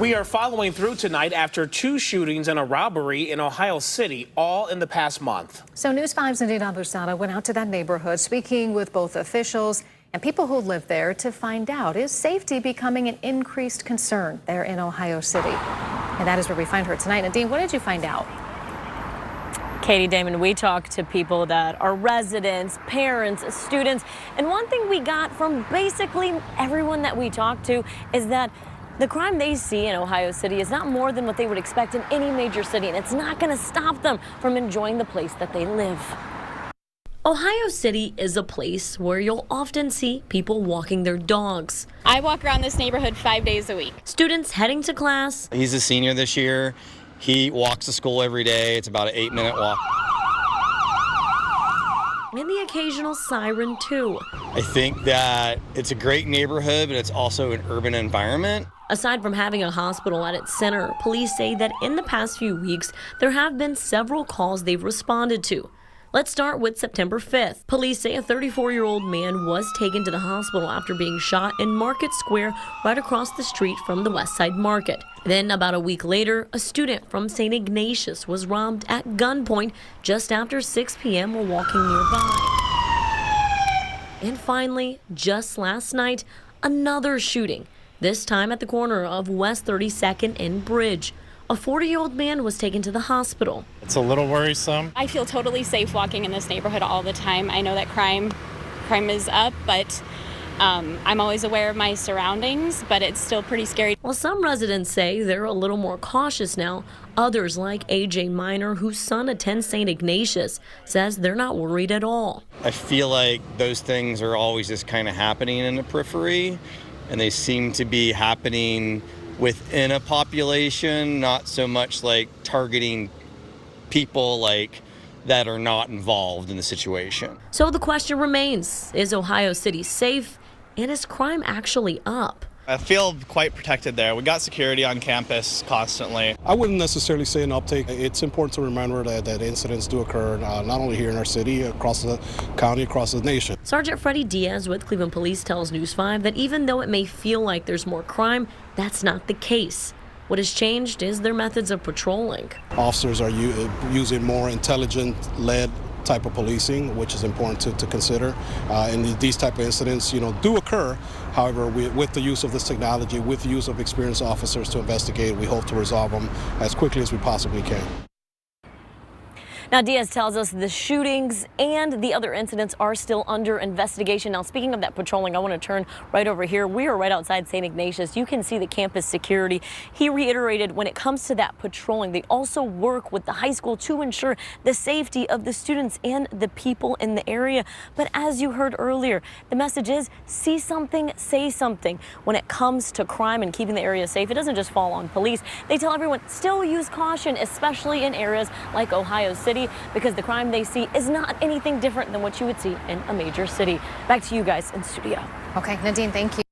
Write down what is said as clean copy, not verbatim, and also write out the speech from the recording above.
We are following through tonight after 2 shootings and a robbery in Ohio City, all in the past month. So News 5's Nadine Abusada went out to that neighborhood, speaking with both officials and people who live there to find out, is safety becoming an increased concern there in Ohio City? And that is where we find her tonight. Nadine, what did you find out? Katie, Damon, we talked to people that are residents, parents, students, and one thing we got from basically everyone that we talked to is that the crime they see in Ohio City is not more than what they would expect in any major city, and it's not going to stop them from enjoying the place that they live. Ohio City is a place where you'll often see people walking their dogs. I walk around this neighborhood 5 days a week. Students heading to class. He's a senior this year. He walks to school every day. It's about an 8-minute walk. And the occasional siren, too. I think that it's a great neighborhood, but it's also an urban environment. Aside from having a hospital at its center, police say that in the past few weeks, there have been several calls they've responded to. Let's start with September 5th. Police say a 34-year-old man was taken to the hospital after being shot in Market Square right across the street from the West Side Market. Then about a week later, a student from St. Ignatius was robbed at gunpoint just after 6 p.m. while walking nearby. And finally, just last night, another shooting, this time at the corner of West 32nd and Bridge. A 40-year-old man was taken to the hospital. It's a little worrisome. I feel totally safe walking in this neighborhood all the time. I know that crime is up, but I'm always aware of my surroundings, but it's still pretty scary. Well, some residents say they're a little more cautious now. Others, like AJ Minor, whose son attends St. Ignatius, says they're not worried at all. I feel like those things are always just kind of happening in the periphery, and they seem to be happening within a population, not so much like targeting people like that are not involved in the situation. So the question remains, is Ohio City safe, and is crime actually up? I feel quite protected there. We got security on campus constantly. I wouldn't necessarily say an uptake. It's important to remember that incidents do occur not only here in our city, across the county, across the nation. Sergeant Freddie Diaz with Cleveland Police tells News 5 that even though it may feel like there's more crime, that's not the case. What has changed is their methods of patrolling. Officers are using more intelligent-led type of policing, which is important to consider. And these type of incidents, do occur. However, with the use of this technology, with the use of experienced officers to investigate, we hope to resolve them as quickly as we possibly can. Now, Diaz tells us the shootings and the other incidents are still under investigation. Now, speaking of that patrolling, I want to turn right over here. We are right outside St. Ignatius. You can see the campus security. He reiterated when it comes to that patrolling, they also work with the high school to ensure the safety of the students and the people in the area. But as you heard earlier, the message is see something, say something. When it comes to crime and keeping the area safe, it doesn't just fall on police. They tell everyone still use caution, especially in areas like Ohio City, because the crime they see is not anything different than what you would see in a major city. Back to you guys in studio. Okay, Nadine, thank you.